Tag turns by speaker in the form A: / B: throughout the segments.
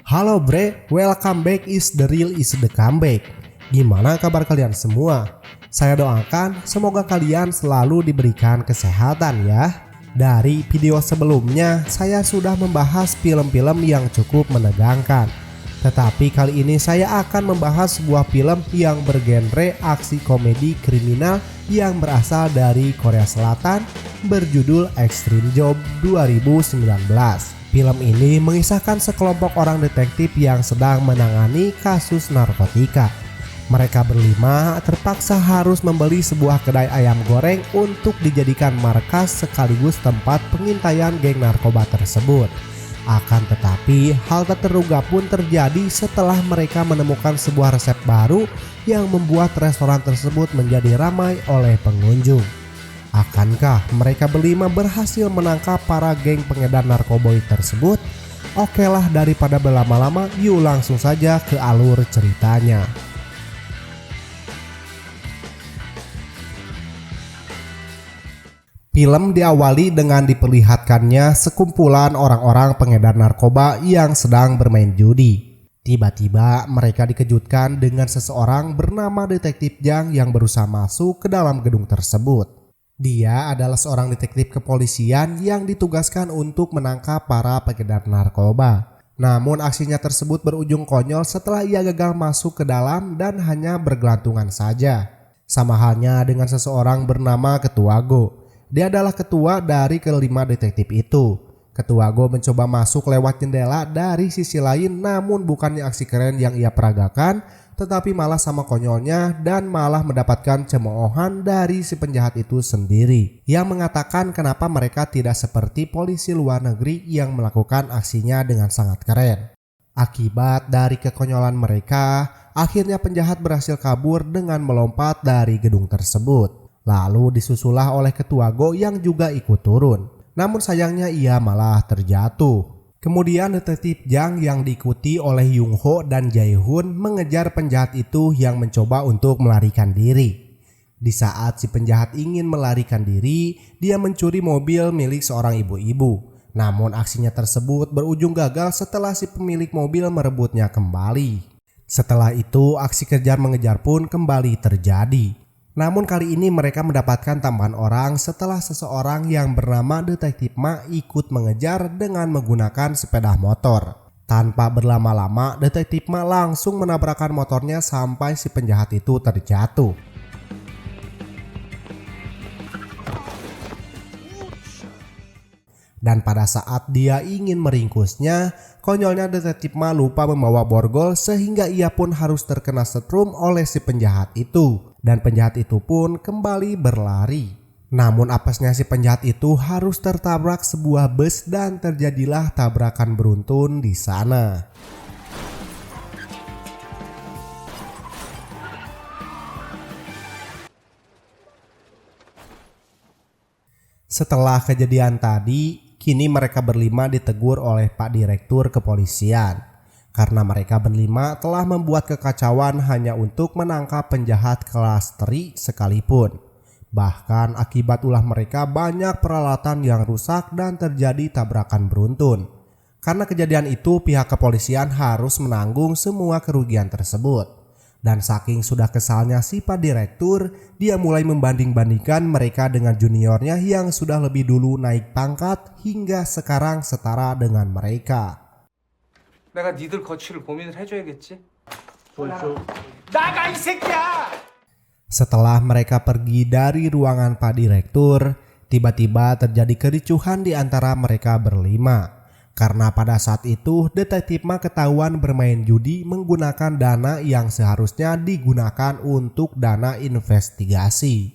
A: Halo bre, welcome back is the real is the comeback. Gimana kabar kalian semua? Saya doakan semoga kalian selalu diberikan kesehatan ya. Dari video sebelumnya saya sudah membahas film-film yang cukup menegangkan. Tetapi kali ini saya akan membahas sebuah film yang bergenre aksi komedi kriminal yang berasal dari Korea Selatan berjudul Extreme Job 2019. Film ini mengisahkan sekelompok orang detektif yang sedang menangani kasus narkotika. Mereka berlima terpaksa harus membeli sebuah kedai ayam goreng untuk dijadikan markas sekaligus tempat pengintaian geng narkoba tersebut. Akan tetapi hal tak terduga pun terjadi setelah mereka menemukan sebuah resep baru yang membuat restoran tersebut menjadi ramai oleh pengunjung. Akankah mereka berlima berhasil menangkap para geng pengedar narkoboy tersebut? Oke lah, daripada berlama-lama, yuk langsung saja ke alur ceritanya. Film diawali dengan diperlihatkannya sekumpulan orang-orang pengedar narkoba yang sedang bermain judi. Tiba-tiba mereka dikejutkan dengan seseorang bernama Detektif Jang yang berusaha masuk ke dalam gedung tersebut. Dia adalah seorang detektif kepolisian yang ditugaskan untuk menangkap para pengedar narkoba. Namun aksinya tersebut berujung konyol setelah ia gagal masuk ke dalam dan hanya bergelantungan saja. Sama halnya dengan seseorang bernama Ketua Go. Dia adalah ketua dari kelima detektif itu. Ketua Go mencoba masuk lewat jendela dari sisi lain, namun bukannya aksi keren yang ia peragakan, tetapi malah sama konyolnya dan malah mendapatkan cemoohan dari si penjahat itu sendiri yang mengatakan kenapa mereka tidak seperti polisi luar negeri yang melakukan aksinya dengan sangat keren. Akibat dari kekonyolan mereka, akhirnya penjahat berhasil kabur dengan melompat dari gedung tersebut. Lalu disusulah oleh Ketua Go yang juga ikut turun. Namun sayangnya ia malah terjatuh. Kemudian detektif Jang yang diikuti oleh Yung Ho dan Jae Hoon mengejar penjahat itu yang mencoba untuk melarikan diri. Di saat si penjahat ingin melarikan diri, dia mencuri mobil milik seorang ibu-ibu. Namun aksinya tersebut berujung gagal setelah si pemilik mobil merebutnya kembali. Setelah itu aksi kejar mengejar pun kembali terjadi. Namun kali ini mereka mendapatkan tambahan orang setelah seseorang yang bernama Detektif Ma ikut mengejar dengan menggunakan sepeda motor. Tanpa berlama-lama, Detektif Ma langsung menabrakkan motornya sampai si penjahat itu terjatuh. Dan pada saat dia ingin meringkusnya, konyolnya Detektif Ma lupa membawa borgol sehingga ia pun harus terkena setrum oleh si penjahat itu. Dan penjahat itu pun kembali berlari. Namun apesnya si penjahat itu harus tertabrak sebuah bus dan terjadilah tabrakan beruntun di sana. Setelah kejadian tadi, kini mereka berlima ditegur oleh Pak Direktur Kepolisian. Karena mereka berlima telah membuat kekacauan hanya untuk menangkap penjahat kelas teri sekalipun. Bahkan akibat ulah mereka banyak peralatan yang rusak dan terjadi tabrakan beruntun. Karena kejadian itu pihak kepolisian harus menanggung semua kerugian tersebut. Dan saking sudah kesalnya si Pak Direktur, dia mulai membanding-bandingkan mereka dengan juniornya yang sudah lebih dulu naik pangkat hingga sekarang setara dengan mereka.
B: 내가 니들 거취를 고민을 해줘야겠지. 나가 이 새끼야!
A: Setelah mereka pergi dari ruangan Pak Direktur, tiba-tiba terjadi kericuhan di antara mereka berlima. Karena pada saat itu Detektif Ma ketahuan bermain judi menggunakan dana yang seharusnya digunakan untuk dana investigasi.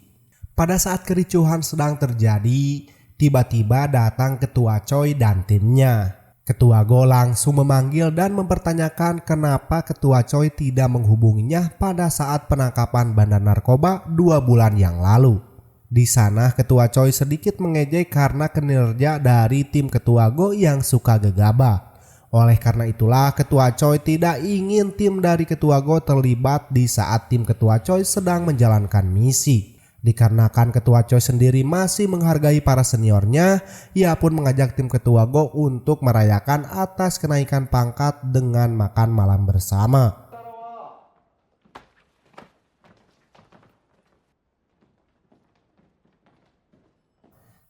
A: Pada saat kericuhan sedang terjadi, tiba-tiba datang Ketua Choi dan timnya. Ketua Go langsung memanggil dan mempertanyakan kenapa Ketua Choi tidak menghubunginya pada saat penangkapan bandar narkoba 2 bulan yang lalu. Di sana Ketua Choi sedikit mengejek karena kinerja dari tim Ketua Go yang suka gegabah. Oleh karena itulah Ketua Choi tidak ingin tim dari Ketua Go terlibat di saat tim Ketua Choi sedang menjalankan misi. Dikarenakan ketua Choi sendiri masih menghargai para seniornya, ia pun mengajak tim ketua Go untuk merayakan atas kenaikan pangkat dengan makan malam bersama.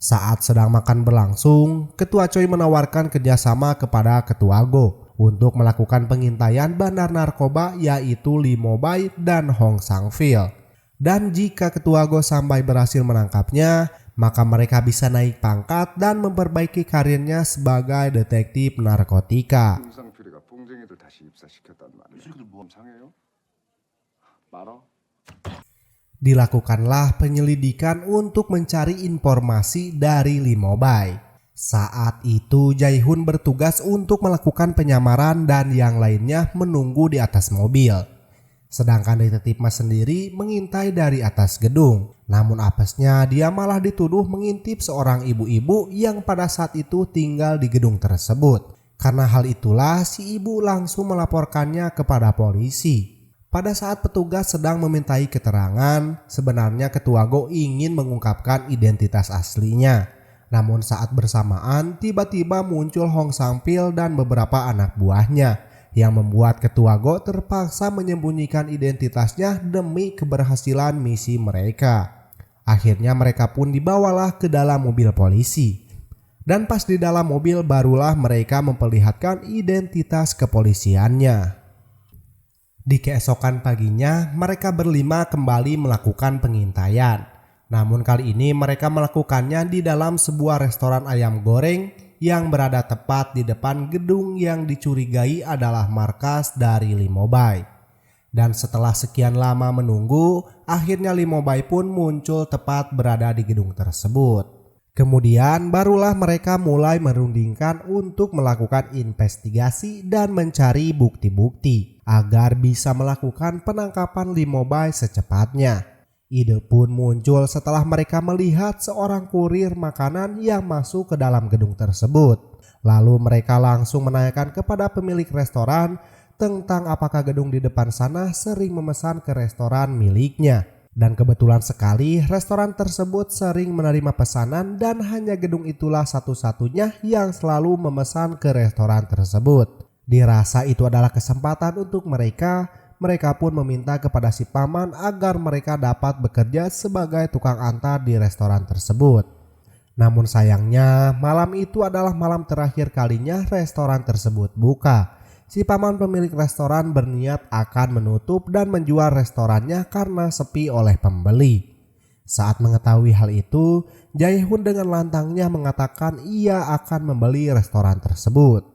A: Saat sedang makan berlangsung, ketua Choi menawarkan kerjasama kepada ketua Go untuk melakukan pengintaian bandar narkoba yaitu Lee Mo-bae dan Hong Sang-fil. Dan jika ketua Go sampai berhasil menangkapnya, maka mereka bisa naik pangkat dan memperbaiki karirnya sebagai detektif narkotika.
C: 홍상필이가 뽕쟁이들 다시 입사시켰단 말이야. 이 새끼들 뭐 상해요? 말아.
A: Dilakukanlah penyelidikan untuk mencari informasi dari Lee Mo-bae. Saat itu Jae-hoon bertugas untuk melakukan penyamaran dan yang lainnya menunggu di atas mobil. Sedangkan detektif Mas sendiri mengintai dari atas gedung. Namun apesnya dia malah dituduh mengintip seorang ibu-ibu yang pada saat itu tinggal di gedung tersebut. Karena hal itulah si ibu langsung melaporkannya kepada polisi. Pada saat petugas sedang memintai keterangan, sebenarnya ketua Go ingin mengungkapkan identitas aslinya. Namun saat bersamaan tiba-tiba muncul Hong Sang-fil dan beberapa anak buahnya yang membuat ketua Go terpaksa menyembunyikan identitasnya demi keberhasilan misi mereka. Akhirnya mereka pun dibawalah ke dalam mobil polisi. Dan pas di dalam mobil barulah mereka memperlihatkan identitas kepolisiannya. Di keesokan paginya mereka berlima kembali melakukan pengintaian. Namun kali ini mereka melakukannya di dalam sebuah restoran ayam goreng yang berada tepat di depan gedung yang dicurigai adalah markas dari Lee Mo-bae. Dan setelah sekian lama menunggu, akhirnya Lee Mo-bae pun muncul tepat berada di gedung tersebut. Kemudian barulah mereka mulai merundingkan untuk melakukan investigasi dan mencari bukti-bukti agar bisa melakukan penangkapan Lee Mo-bae secepatnya. Ide pun muncul setelah mereka melihat seorang kurir makanan yang masuk ke dalam gedung tersebut. Lalu mereka langsung menanyakan kepada pemilik restoran tentang apakah gedung di depan sana sering memesan ke restoran miliknya. Dan kebetulan sekali restoran tersebut sering menerima pesanan dan hanya gedung itulah satu-satunya yang selalu memesan ke restoran tersebut. Dirasa itu adalah kesempatan untuk mereka pun meminta kepada si paman agar mereka dapat bekerja sebagai tukang antar di restoran tersebut. Namun sayangnya malam itu adalah malam terakhir kalinya restoran tersebut buka. Si paman pemilik restoran berniat akan menutup dan menjual restorannya karena sepi oleh pembeli. Saat mengetahui hal itu, Jae-hoon dengan lantangnya mengatakan ia akan membeli restoran tersebut.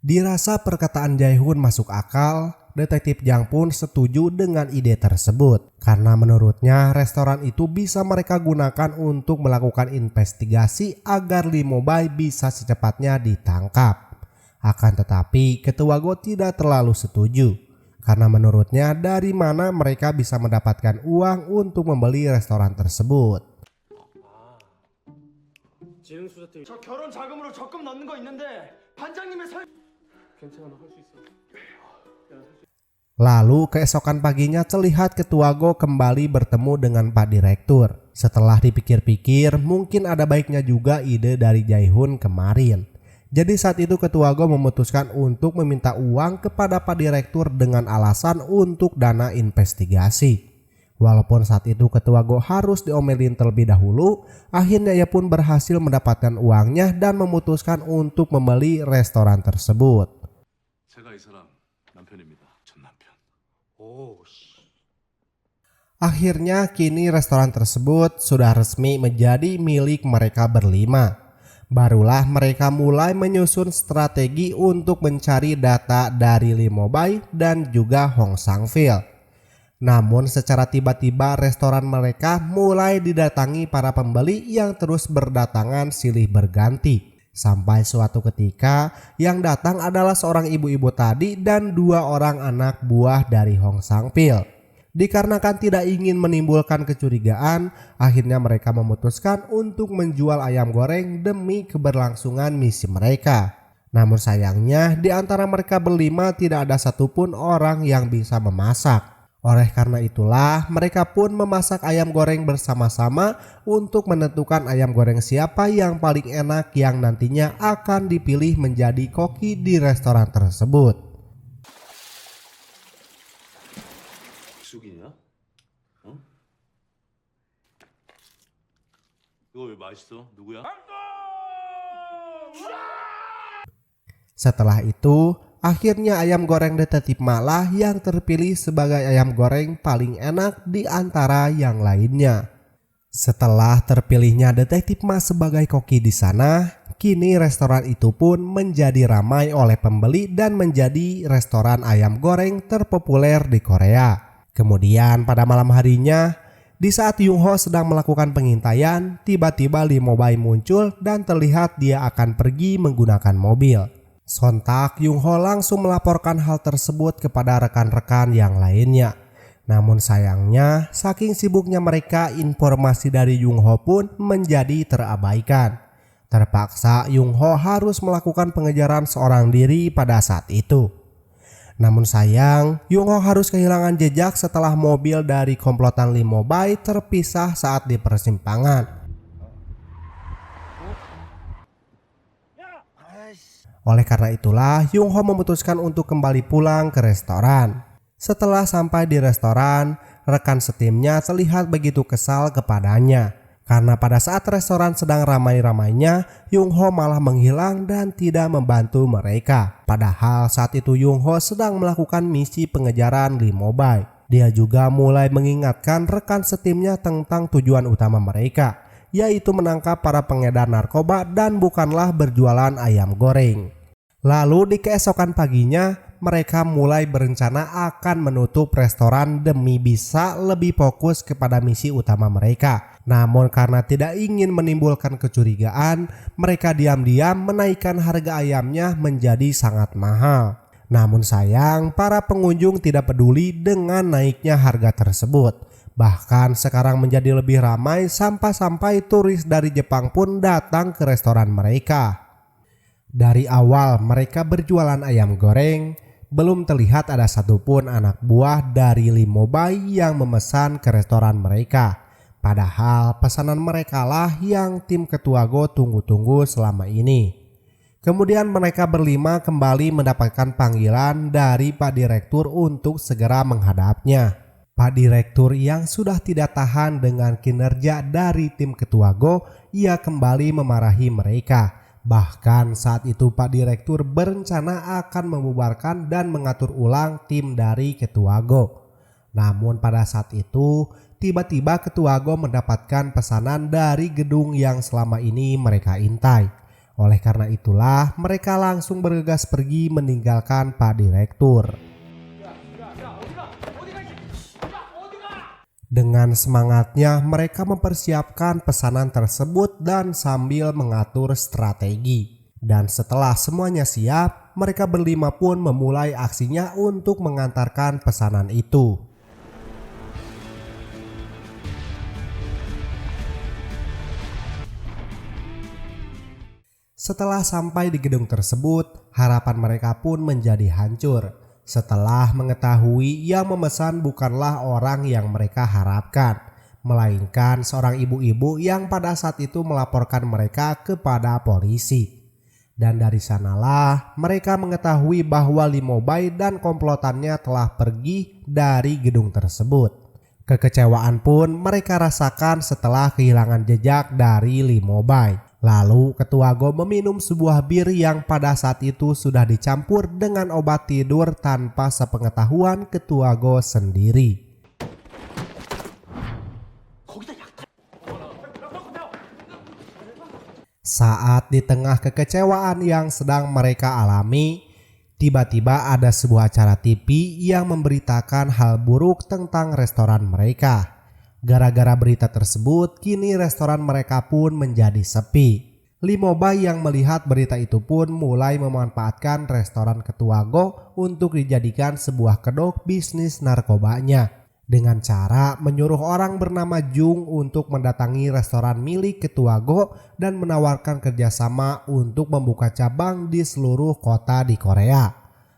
A: Dirasa perkataan Jae-hoon masuk akal, detektif Jang pun setuju dengan ide tersebut. Karena menurutnya restoran itu bisa mereka gunakan untuk melakukan investigasi agar Lee Mo-bae bisa secepatnya ditangkap. Akan tetapi ketua Go tidak terlalu setuju. Karena menurutnya dari mana mereka bisa mendapatkan uang untuk membeli restoran tersebut.
D: 저 결혼 자금으로 적금 넣는 거 있는데 반장님의 설
A: Lalu keesokan paginya terlihat ketua Go kembali bertemu dengan Pak Direktur. Setelah dipikir-pikir mungkin ada baiknya juga ide dari Jae-hoon kemarin. Jadi saat itu ketua Go memutuskan untuk meminta uang kepada Pak Direktur dengan alasan untuk dana investigasi. Walaupun saat itu ketua Go harus diomelin terlebih dahulu, akhirnya ia pun berhasil mendapatkan uangnya dan memutuskan untuk membeli restoran tersebut.
E: 제가 이 사람 남편입니다. 전 남편.
A: Akhirnya kini restoran tersebut sudah resmi menjadi milik mereka berlima. Barulah mereka mulai menyusun strategi untuk mencari data dari Lee Mo-bae dan juga Hong Sang-fil. Namun secara tiba-tiba restoran mereka mulai didatangi para pembeli yang terus berdatangan silih berganti. Sampai suatu ketika yang datang adalah seorang ibu-ibu tadi dan dua orang anak buah dari Hong Sang-fil. Dikarenakan tidak ingin menimbulkan kecurigaan, akhirnya mereka memutuskan untuk menjual ayam goreng demi keberlangsungan misi mereka. Namun sayangnya di antara mereka berlima tidak ada satupun orang yang bisa memasak. Oleh karena itulah mereka pun memasak ayam goreng bersama-sama untuk menentukan ayam goreng siapa yang paling enak yang nantinya akan dipilih menjadi koki di restoran tersebut.
E: 쑥이냐? 어? 이거 왜 맛있어? 누구야?
A: Setelah itu, akhirnya ayam goreng detektif Malah yang terpilih sebagai ayam goreng paling enak di antara yang lainnya. Setelah terpilihnya detektif Ma sebagai koki di sana, kini restoran itu pun menjadi ramai oleh pembeli dan menjadi restoran ayam goreng terpopuler di Korea. Kemudian pada malam harinya, di saat Yung Ho sedang melakukan pengintaian, tiba-tiba Lee Mo-bae muncul dan terlihat dia akan pergi menggunakan mobil. Sontak Yung Ho langsung melaporkan hal tersebut kepada rekan-rekan yang lainnya. Namun sayangnya, saking sibuknya mereka, informasi dari Yung Ho pun menjadi terabaikan. Terpaksa Yung Ho harus melakukan pengejaran seorang diri pada saat itu. Namun sayang, Yung Ho harus kehilangan jejak setelah mobil dari komplotan Lee Mo-bae terpisah saat di persimpangan. Oleh karena itulah, Yung Ho memutuskan untuk kembali pulang ke restoran. Setelah sampai di restoran, rekan setimnya terlihat begitu kesal kepadanya. Karena pada saat restoran sedang ramai-ramainya, Yung Ho malah menghilang dan tidak membantu mereka. Padahal saat itu Yung Ho sedang melakukan misi pengejaran Lee Mo-bae. Dia juga mulai mengingatkan rekan setimnya tentang tujuan utama mereka, yaitu menangkap para pengedar narkoba dan bukanlah berjualan ayam goreng. Lalu di keesokan paginya, mereka mulai berencana akan menutup restoran demi bisa lebih fokus kepada misi utama mereka. Namun karena tidak ingin menimbulkan kecurigaan, mereka diam-diam menaikkan harga ayamnya menjadi sangat mahal. Namun sayang, para pengunjung tidak peduli dengan naiknya harga tersebut. Bahkan sekarang menjadi lebih ramai sampai turis dari Jepang pun datang ke restoran mereka. Dari awal mereka berjualan ayam goreng, belum terlihat ada satupun anak buah dari Lee Mo-bae yang memesan ke restoran mereka. Padahal pesanan mereka lah yang tim ketua Go tunggu-tunggu selama ini. Kemudian mereka berlima kembali mendapatkan panggilan dari Pak Direktur untuk segera menghadapnya. Pak Direktur yang sudah tidak tahan dengan kinerja dari tim ketua Go, ia kembali memarahi mereka. Bahkan saat itu Pak Direktur berencana akan membubarkan dan mengatur ulang tim dari ketua Go. Namun pada saat itu, tiba-tiba ketua Go mendapatkan pesanan dari gedung yang selama ini mereka intai. Oleh karena itulah mereka langsung bergegas pergi meninggalkan Pak Direktur. Dengan semangatnya mereka mempersiapkan pesanan tersebut dan sambil mengatur strategi. Dan setelah semuanya siap, mereka berlima pun memulai aksinya untuk mengantarkan pesanan itu. Setelah sampai di gedung tersebut, harapan mereka pun menjadi hancur. Setelah mengetahui yang memesan bukanlah orang yang mereka harapkan, melainkan seorang ibu-ibu yang pada saat itu melaporkan mereka kepada polisi. Dan dari sanalah mereka mengetahui bahwa Lee Mo-bae dan komplotannya telah pergi dari gedung tersebut. Kekecewaan pun mereka rasakan setelah kehilangan jejak dari Lee Mo-bae. Lalu ketua Go meminum sebuah bir yang pada saat itu sudah dicampur dengan obat tidur tanpa sepengetahuan ketua Go sendiri. Saat di tengah kekecewaan yang sedang mereka alami, tiba-tiba ada sebuah acara TV yang memberitakan hal buruk tentang restoran mereka. Gara-gara berita tersebut, kini restoran mereka pun menjadi sepi. Lee Mo-bae yang melihat berita itu pun mulai memanfaatkan restoran ketua Go untuk dijadikan sebuah kedok bisnis narkobanya. Dengan cara menyuruh orang bernama Jung untuk mendatangi restoran milik ketua Go dan menawarkan kerjasama untuk membuka cabang di seluruh kota di Korea.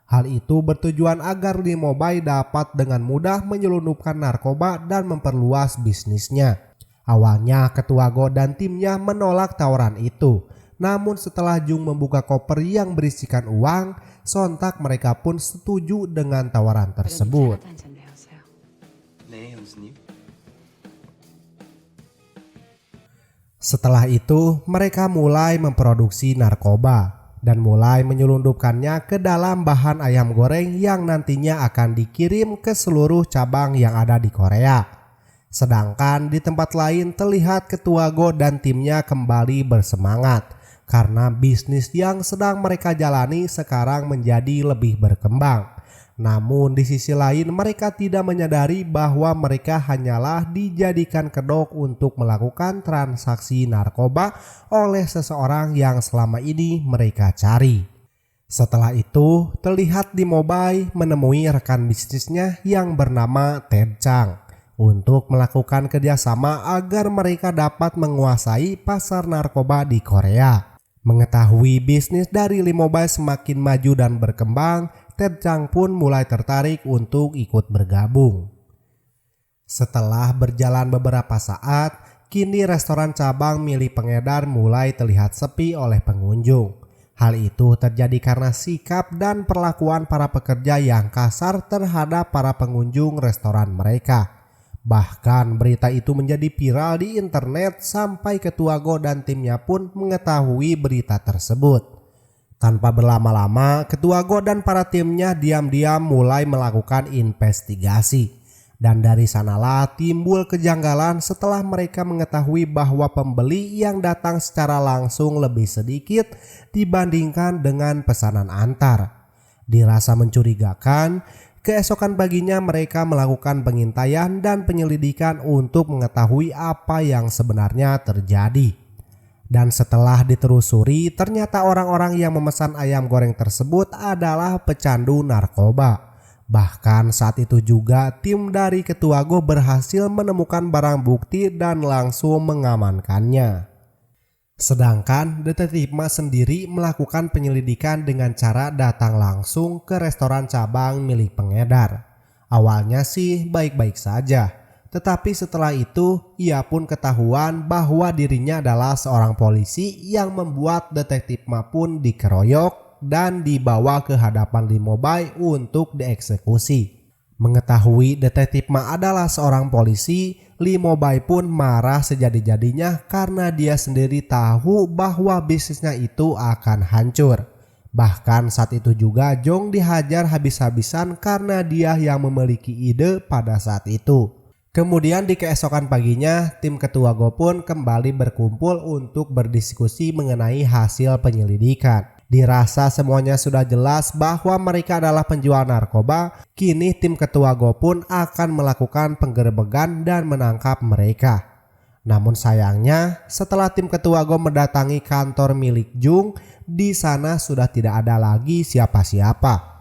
A: Hal itu bertujuan agar Limobay dapat dengan mudah menyelundupkan narkoba dan memperluas bisnisnya. Awalnya Ketua Go dan timnya menolak tawaran itu. Namun setelah Jung membuka koper yang berisikan uang, sontak mereka pun setuju dengan tawaran tersebut. Setelah itu mereka mulai memproduksi narkoba dan mulai menyelundupkannya ke dalam bahan ayam goreng yang nantinya akan dikirim ke seluruh cabang yang ada di Korea. Sedangkan di tempat lain terlihat Ketua Go dan timnya kembali bersemangat karena bisnis yang sedang mereka jalani sekarang menjadi lebih berkembang. Namun di sisi lain mereka tidak menyadari bahwa mereka hanyalah dijadikan kedok untuk melakukan transaksi narkoba oleh seseorang yang selama ini mereka cari. Setelah itu terlihat Limobay menemui rekan bisnisnya yang bernama Ted Chang untuk melakukan kerjasama agar mereka dapat menguasai pasar narkoba di Korea. Mengetahui bisnis dari Limobay semakin maju dan berkembang, Ted Chang pun mulai tertarik untuk ikut bergabung. Setelah berjalan beberapa saat, kini restoran cabang milik pengedar mulai terlihat sepi oleh pengunjung. Hal itu terjadi karena sikap dan perlakuan para pekerja yang kasar terhadap para pengunjung restoran mereka. Bahkan berita itu menjadi viral di internet sampai Ketua Go dan timnya pun mengetahui berita tersebut. Tanpa berlama-lama, Ketua Go dan para timnya diam-diam mulai melakukan investigasi. Dan dari sanalah timbul kejanggalan setelah mereka mengetahui bahwa pembeli yang datang secara langsung lebih sedikit dibandingkan dengan pesanan antar. Dirasa mencurigakan, keesokan paginya mereka melakukan pengintaian dan penyelidikan untuk mengetahui apa yang sebenarnya terjadi. Dan setelah ditelusuri, ternyata orang-orang yang memesan ayam goreng tersebut adalah pecandu narkoba. Bahkan saat itu juga tim dari Ketua Go berhasil menemukan barang bukti dan langsung mengamankannya. Sedangkan Detektif Ma sendiri melakukan penyelidikan dengan cara datang langsung ke restoran cabang milik pengedar. Awalnya sih baik-baik saja. Tetapi setelah itu ia pun ketahuan bahwa dirinya adalah seorang polisi yang membuat Detektif Ma pun dikeroyok dan dibawa ke hadapan Limobay untuk dieksekusi. Mengetahui Detektif Ma adalah seorang polisi, Limobay pun marah sejadi-jadinya karena dia sendiri tahu bahwa bisnisnya itu akan hancur. Bahkan saat itu juga Jong dihajar habis-habisan karena dia yang memiliki ide pada saat itu. Kemudian di keesokan paginya, tim Ketua Go pun kembali berkumpul untuk berdiskusi mengenai hasil penyelidikan. Dirasa semuanya sudah jelas bahwa mereka adalah penjual narkoba, kini tim Ketua Go pun akan melakukan penggerebekan dan menangkap mereka. Namun sayangnya, setelah tim Ketua Go mendatangi kantor milik Jung, di sana sudah tidak ada lagi siapa-siapa.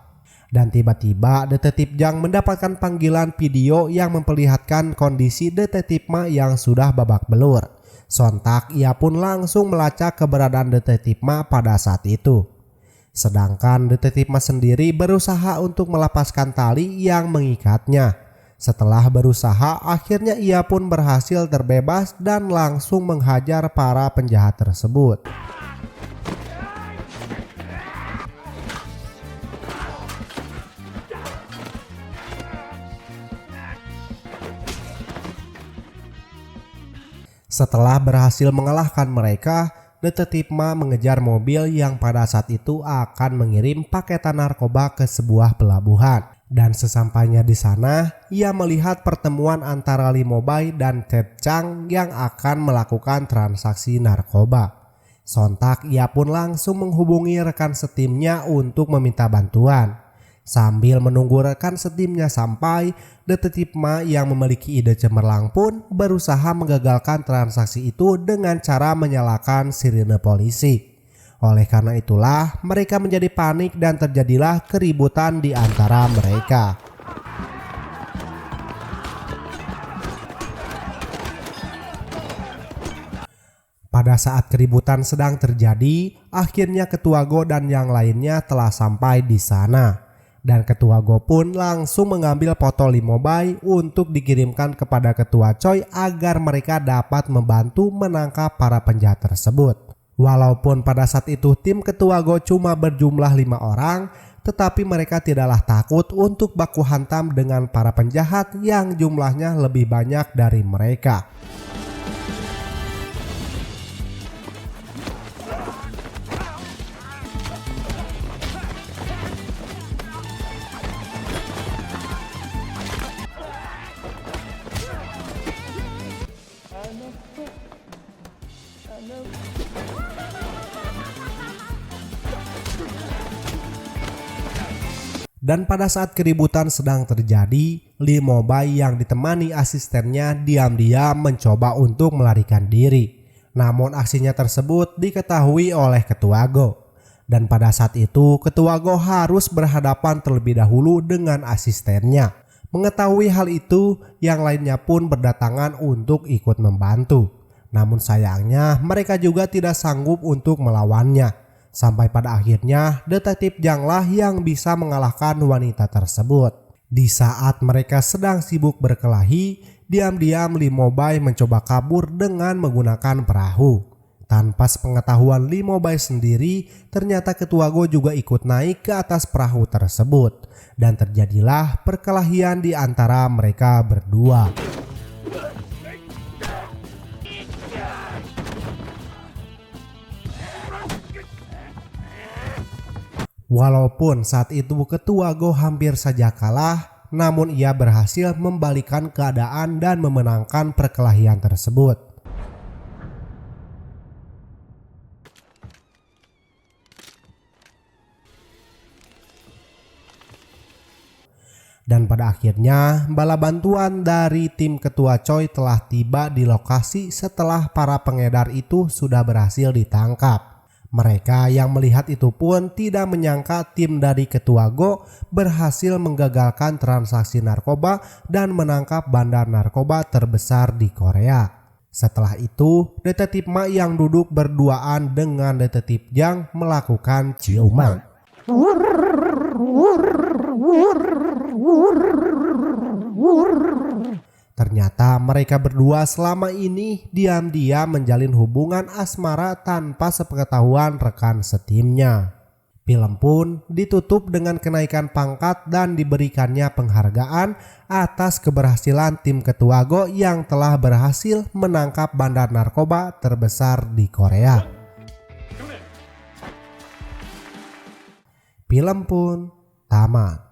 A: Dan tiba-tiba Detektif Jang mendapatkan panggilan video yang memperlihatkan kondisi Detektif Ma yang sudah babak belur. Sontak ia pun langsung melacak keberadaan Detektif Ma pada saat itu. Sedangkan Detektif Ma sendiri berusaha untuk melepaskan tali yang mengikatnya. Setelah berusaha, akhirnya ia pun berhasil terbebas dan langsung menghajar para penjahat tersebut. Setelah berhasil mengalahkan mereka, Detektif Ma mengejar mobil yang pada saat itu akan mengirim paketan narkoba ke sebuah pelabuhan. Dan sesampainya di sana, ia melihat pertemuan antara Limobay dan Ted Chang yang akan melakukan transaksi narkoba. Sontak ia pun langsung menghubungi rekan setimnya untuk meminta bantuan. Sambil menunggu rekan setimnya sampai, Detektif Ma yang memiliki ide cemerlang pun berusaha menggagalkan transaksi itu dengan cara menyalakan sirine polisi. Oleh karena itulah mereka menjadi panik dan terjadilah keributan di antara mereka. Pada saat keributan sedang terjadi, akhirnya Ketua Go dan yang lainnya telah sampai di sana. Dan ketua Go pun langsung mengambil foto Limo Bai untuk dikirimkan kepada ketua Choi agar mereka dapat membantu menangkap para penjahat tersebut. Walaupun pada saat itu tim ketua Go cuma berjumlah 5 orang, tetapi mereka tidaklah takut untuk baku hantam dengan para penjahat yang jumlahnya lebih banyak dari mereka. Dan pada saat keributan sedang terjadi, Limo Bai yang ditemani asistennya diam-diam mencoba untuk melarikan diri. Namun aksinya tersebut diketahui oleh ketua Go. Dan pada saat itu ketua Go harus berhadapan terlebih dahulu dengan asistennya. Mengetahui hal itu, yang lainnya pun berdatangan untuk ikut membantu. Namun sayangnya mereka juga tidak sanggup untuk melawannya. Sampai pada akhirnya detektif Janglah yang bisa mengalahkan wanita tersebut. Di saat mereka sedang sibuk berkelahi, diam-diam Limo Bai mencoba kabur dengan menggunakan perahu. Tanpa sepengetahuan Limo Bai sendiri, ternyata ketua Go juga ikut naik ke atas perahu tersebut. Dan terjadilah perkelahian di antara mereka berdua. Walaupun saat itu ketua Go hampir saja kalah, namun ia berhasil membalikan keadaan dan memenangkan perkelahian tersebut. Dan pada akhirnya bala bantuan dari tim ketua Choi telah tiba di lokasi setelah para pengedar itu sudah berhasil ditangkap. Mereka yang melihat itu pun tidak menyangka tim dari ketua Go berhasil menggagalkan transaksi narkoba dan menangkap bandar narkoba terbesar di Korea. Setelah itu, detektif Ma yang duduk berduaan dengan detektif Jang melakukan ciuman. Ternyata mereka berdua selama ini diam-diam menjalin hubungan asmara tanpa sepengetahuan rekan setimnya. Film pun ditutup dengan kenaikan pangkat dan diberikannya penghargaan atas keberhasilan tim ketua Go yang telah berhasil menangkap bandar narkoba terbesar di Korea. Film pun tamat.